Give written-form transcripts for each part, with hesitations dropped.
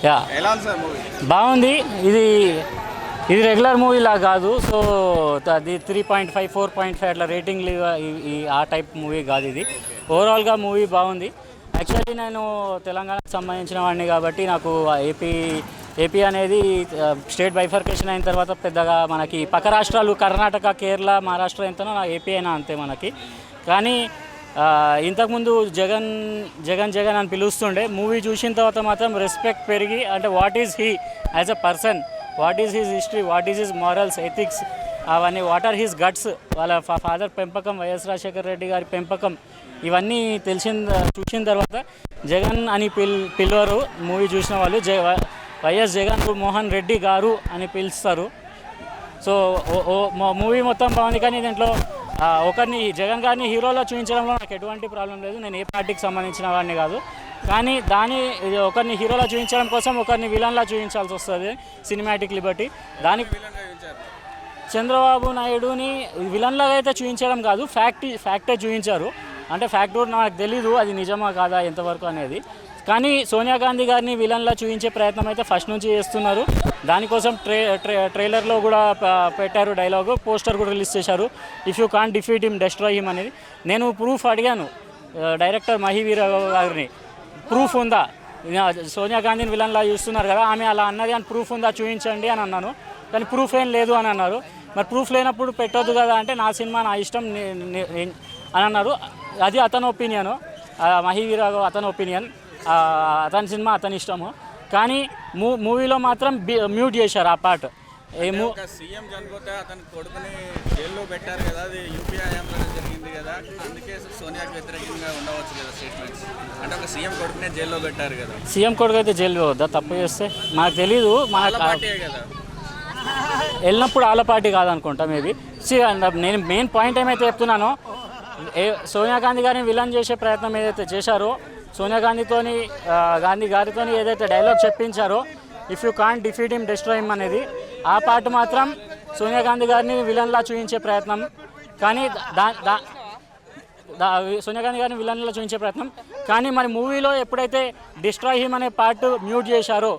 Yeah బాగుంది. ఇది ఇది రెగ్యులర్ మూవీలా కాదు. సో అది 3.5 4.5 అట్లా రేటింగ్ ఆ టైప్ మూవీ కాదు ఇది. ఓవరాల్గా మూవీ బాగుంది. యాక్చువల్లీ నేను తెలంగాణకు సంబంధించిన వాడిని కాబట్టి నాకు ఏపీ అనేది స్టేట్ బైఫర్కేషన్ అయిన తర్వాత పెద్దగా మనకి పక్క రాష్ట్రాలు కర్ణాటక, కేరళ, మహారాష్ట్ర ఎంతనో నా ఏపీ అయినా అంతే మనకి. కానీ ఇంతకుముందు జగన్ జగన్ జగన్ అని పిలుస్తుండే. మూవీ చూసిన తర్వాత మాత్రం రెస్పెక్ట్ పెరిగి, అంటే what is he as a person, what is his history, what is his morals, ethics, అవన్నీ వాట్ ఆర్ హిజ్ గట్స్, వాళ్ళ ఫాదర్ పెంపకం, వైఎస్ రాజశేఖర రెడ్డి గారి పెంపకం, ఇవన్నీ చూసిన తర్వాత జగన్ అని పిలవరు. మూవీ చూసిన వాళ్ళు వైఎస్ జగన్ మోహన్ రెడ్డి గారు అని పిలుస్తారు. సో మూవీ మొత్తం బాగుంది. కానీ దీంట్లో ఒకరిని జగన్ గారిని హీరోలో చూపించడంలో నాకు ఎటువంటి ప్రాబ్లం లేదు. నేను ఏ పార్టీకి సంబంధించిన వాడిని కాదు. కానీ ఒకరిని హీరోలో చూపించడం కోసం ఒకరిని విలన్లా చూపించాల్సి వస్తుంది, సినిమాటిక్ లిబర్టీ. దానికి చంద్రబాబు నాయుడుని విలన్లాగా అయితే చూపించడం కాదు, ఫ్యాక్టే చూపించారు. అంటే ఫ్యాక్ట్ కూడా నాకు తెలీదు అది నిజమా కాదా ఎంతవరకు అనేది. కానీ సోనియా గాంధీ గారిని విలన్లా చూపించే ప్రయత్నం అయితే ఫస్ట్ నుంచి చేస్తున్నారు. దానికోసం ట్రైలర్లో కూడా పెట్టారు డైలాగు, పోస్టర్ కూడా రిలీజ్ చేశారు. If you can't defeat him destroy him అనేది. నేను ప్రూఫ్ అడిగాను డైరెక్టర్ మహీవీర గారిని, ప్రూఫ్ ఉందా, సోనియా గాంధీని విలన్లా చూస్తున్నారు కదా, ఆమె అలా అన్నది అని ప్రూఫ్ ఉందా చూపించండి అని అన్నాను. కానీ ప్రూఫ్ ఏం లేదు అని అన్నారు. మరి ప్రూఫ్ లేనప్పుడు పెట్టొద్దు కదా అంటే నా సినిమా నా ఇష్టం అని అన్నారు. అది అతని ఒపీనియను, మహీవీర అతని ఒపీనియన్, అతని సినిమా అతని ఇష్టము. కానీ మూవీలో మాత్రం మ్యూట్ చేశారు ఆ పార్ట్. సీఎం చనిపోతే అతని కొడుకుని జైల్లో పెట్టారు కదా, అది యూపీ హయాంలో జరిగింది కదా, అందుకే సోనియాకి వ్యతిరేకంగా ఉండవచ్చు కదా స్టేట్మెంట్స్. అంటే ఒక సీఎం కొడుకునే జైల్లో పెట్టారు కదా. సీఎం కొడుకు అయితే జైల్లో వద్దా తప్పు చేస్తే? నాకు తెలీదు. కదా వెళ్ళినప్పుడు వాళ్ళ పార్టీ కాదనుకుంటా మేబీ. నేను మెయిన్ పాయింట్ ఏమైతే చెప్తున్నానో, సోనియా గాంధీ గారిని విలన్ చేసే ప్రయత్నం ఏదైతే చేశారో, సోనియా గాంధీ గారితో ఏదైతే డైలాగ్ చెప్పించారో, if you can't defeat him destroy him అనేది, ఆ పార్ట్ మాత్రం సోనియా గాంధీ గారిని విలన్లా చూపించే ప్రయత్నం. కానీ సోనియా గాంధీ గారిని విలన్లా చూపించే ప్రయత్నం. కానీ మరి మూవీలో ఎప్పుడైతే డిస్ట్రాయ్ హిమ్ అనే పార్ట్ మ్యూట్ చేశారో,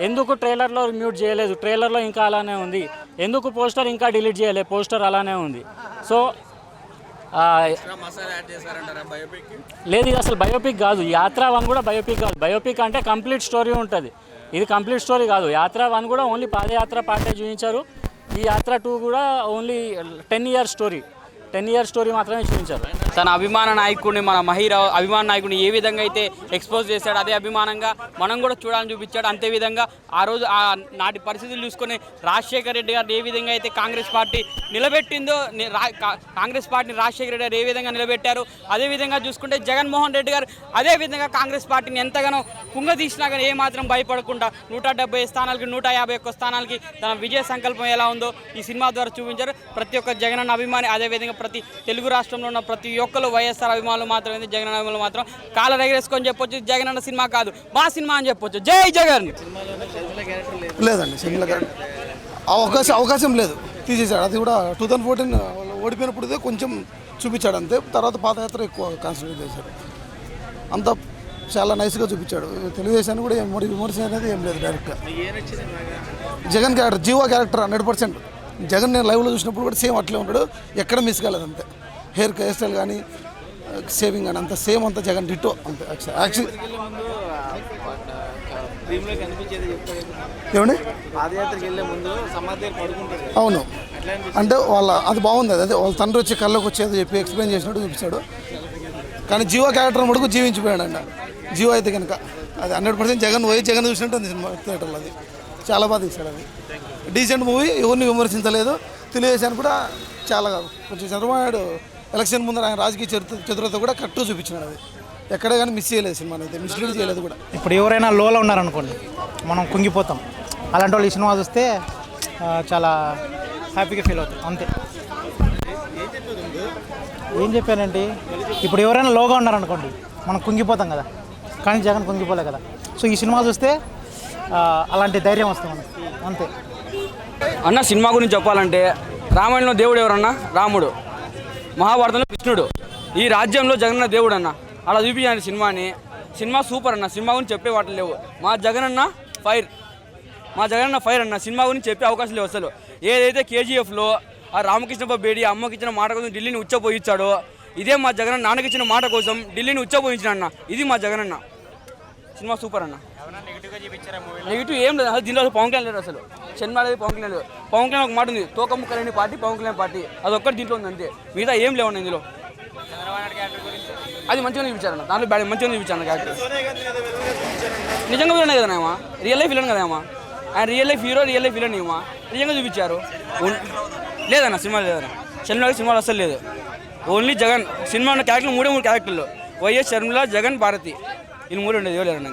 ఎందుకు ట్రైలర్లో మ్యూట్ చేయలేదు? ట్రైలర్లో ఇంకా అలానే ఉంది. ఎందుకు పోస్టర్ ఇంకా డిలీట్ చేయలేదు? పోస్టర్ అలానే ఉంది. సో లేదు, ఇది అసలు బయోపిక్ కాదు. యాత్ర 1 కూడా బయోపిక్ కాదు. బయోపిక్ అంటే కంప్లీట్ స్టోరీ ఉంటుంది. ఇది కంప్లీట్ స్టోరీ కాదు. యాత్ర 1 కూడా ఓన్లీ పాదయాత్ర పార్టే చూపించారు. ఈ యాత్ర 2 కూడా ఓన్లీ 10 years స్టోరీ మాత్రమే చూపించారు. తన అభిమాన నాయకుడిని, మన మహీరావు అభిమాన నాయకుడిని ఏ విధంగా అయితే ఎక్స్పోజ్ చేశాడు, అదే అభిమానంగా మనం కూడా చూడాలని చూపించాడు. అంతే విధంగా ఆ రోజు ఆ నాటి పరిస్థితులు చూసుకొని రాజశేఖర రెడ్డి గారు ఏ విధంగా అయితే కాంగ్రెస్ పార్టీ నిలబెట్టిందో, కాంగ్రెస్ పార్టీని రాజశేఖర రెడ్డి గారు ఏ విధంగా నిలబెట్టారు, అదేవిధంగా చూసుకుంటే జగన్మోహన్ రెడ్డి గారు అదే విధంగా కాంగ్రెస్ పార్టీని ఎంతగానో కుంగదీసినా కానీ ఏమాత్రం భయపడకుండా 170 స్థానాలకి 151 స్థానాలకి తన విజయ సంకల్పం ఎలా ఉందో ఈ సినిమా ద్వారా చూపించారు. ప్రతి ఒక్క జగనన్న అభిమాని, అదేవిధంగా ప్రతి తెలుగు రాష్ట్రంలో ఉన్న ప్రతి ఒక్కరు వైఎస్ఆర్ అభిమానులు మాత్రమే, జగన్ అభిమానులు మాత్రం కాళ్ళ ఎగరేసుకొని చెప్పొచ్చు, జగన్ అన్న సినిమా కాదు మా సినిమా అని చెప్పొచ్చు. జై జగన్. లేదండి, సినిమా అవకాశం లేదు, తీసేశాడు. అది కూడా 2014 ఓడిపోయినప్పుడు కొంచెం చూపించాడు అంతే. తర్వాత పాదయాత్ర ఎక్కువ కాన్సన్ట్రేట్ చేశాడు. అంత చాలా నైస్గా చూపించాడు. తెలుగుదేశాన్ని కూడా విమర్శ అనేది ఏం లేదు. డైరెక్ట్గా Jagan character, GO character 100%. Jagan నేను లైవ్లో చూసినప్పుడు కూడా సేమ్ అట్లే ఉంటాడు, ఎక్కడ మిస్ కాలేదు అంతే. హెయిర్ స్టైల్ కానీ సేవింగ్ కానీ అంత సేమ్, అంతా జగన్ డిట్టో అంతే. యాక్చువల్లీ ఏమండి అవును, అంటే అది బాగుంది. అదే వాళ్ళ తండ్రి వచ్చి కళ్ళకి వచ్చేది చెప్పి ఎక్స్ప్లెయిన్ చేసినట్టు చూపించాడు. కానీ జీవో క్యారెక్టర్ మటుకు జీవించిపోయాడు అండి. జీవో అయితే కనుక అది 100% జగన్ చూసినట్టు ఉంది సినిమా థియేటర్లో. అది చాలా బాగా తీశాడు. అది డీసెంట్ మూవీ, ఎవరిని విమర్శించలేదు. తెలుగుదేశాన్ని కూడా చాలా కొంచెం చంద్రబాబు నాయుడు ఎలక్షన్ ముందర ఆయన రాజకీయ చతురత కూడా కరెక్ట్గా చూపించినాడు. అది ఎక్కడే కానీ మిస్ చేయలేదు, సినిమాని అయితే మిస్లీడ్ చేయలేదు కూడా. ఇప్పుడు ఎవరైనా లోలో ఉన్నారనుకోండి, మనం కుంగిపోతాం. అలాంటి వాళ్ళు ఈ సినిమా చూస్తే చాలా హ్యాపీగా ఫీల్ అవుతాం అంతే. ఏం చెప్పానండి, ఇప్పుడు ఎవరైనా లోగా ఉన్నారనుకోండి మనం కుంగిపోతాం కదా, కానీ జగన్ కుంగిపోలే కదా. సో ఈ సినిమా చూస్తే అలాంటి ధైర్యం వస్తుంది మనకి అంతే. అన్న సినిమా గురించి చెప్పాలంటే, రామాయణంలో దేవుడు ఎవరన్నా? రాముడు. మహాభారతంలో కృష్ణుడు. ఈ రాజ్యంలో జగనన్న దేవుడు అన్న. అలా చూపించాను సినిమాని. సినిమా సూపర్ అన్న. సినిమా గురించి చెప్పే వాటి లేవు. మా జగనన్న ఫైర్. మా జగన్ అన్న ఫైర్ అన్న. సినిమా గురించి చెప్పే అవకాశం లేవు అసలు. ఏదైతే కేజీఎఫ్లో ఆ రామకృష్ణ బేడి అమ్మకి ఇచ్చిన మాట కోసం ఢిల్లీని ఉచ్చపోయించాడో, ఇదే మా జగన్ నాన్నకి ఇచ్చిన మాట కోసం ఢిల్లీని ఉచ్చపోయించిన అన్న. ఇది మా జగన్ అన్న. సినిమా సూపర్ అన్న. నెగిటివ్ ఏం లేదు అసలు. దీనిలో పవన్ కళ్యాణ్ లేరు అసలు. సినిమా లేదు, పవన్ కళ్యాణ్ లేదు. పవన్ కళ్యాణ్ ఒక మాట ఉంది, తోక ముక్కలేని పార్టీ పవన్ కళ్యాణ్ పార్టీ. అది ఒక్కటి దీంట్లో ఉంది అంతే, మిగతా ఏం లేవన్న ఇందులో. అది మంచిగా చూపించారన్న. దాంట్లో మంచిగా చూపించాను క్యారెక్టర్. నిజంగా విలనే కదా ఏమా, రియల్ లైఫ్ విలన్ కదా ఏమా. ఆయన real life hero, real life villain ఏమా నిజంగా చూపించారు. లేదన్న సినిమా లేదన్న. సినిమాలో అసలు లేదు. ఓన్లీ జగన్. సినిమా ఉన్న క్యారెక్టర్లు 3 క్యారెక్టర్లు. వైఎస్ షర్మిల, జగన్, భారతి. వీళ్ళు 3 ఉండేది. లేదన్న.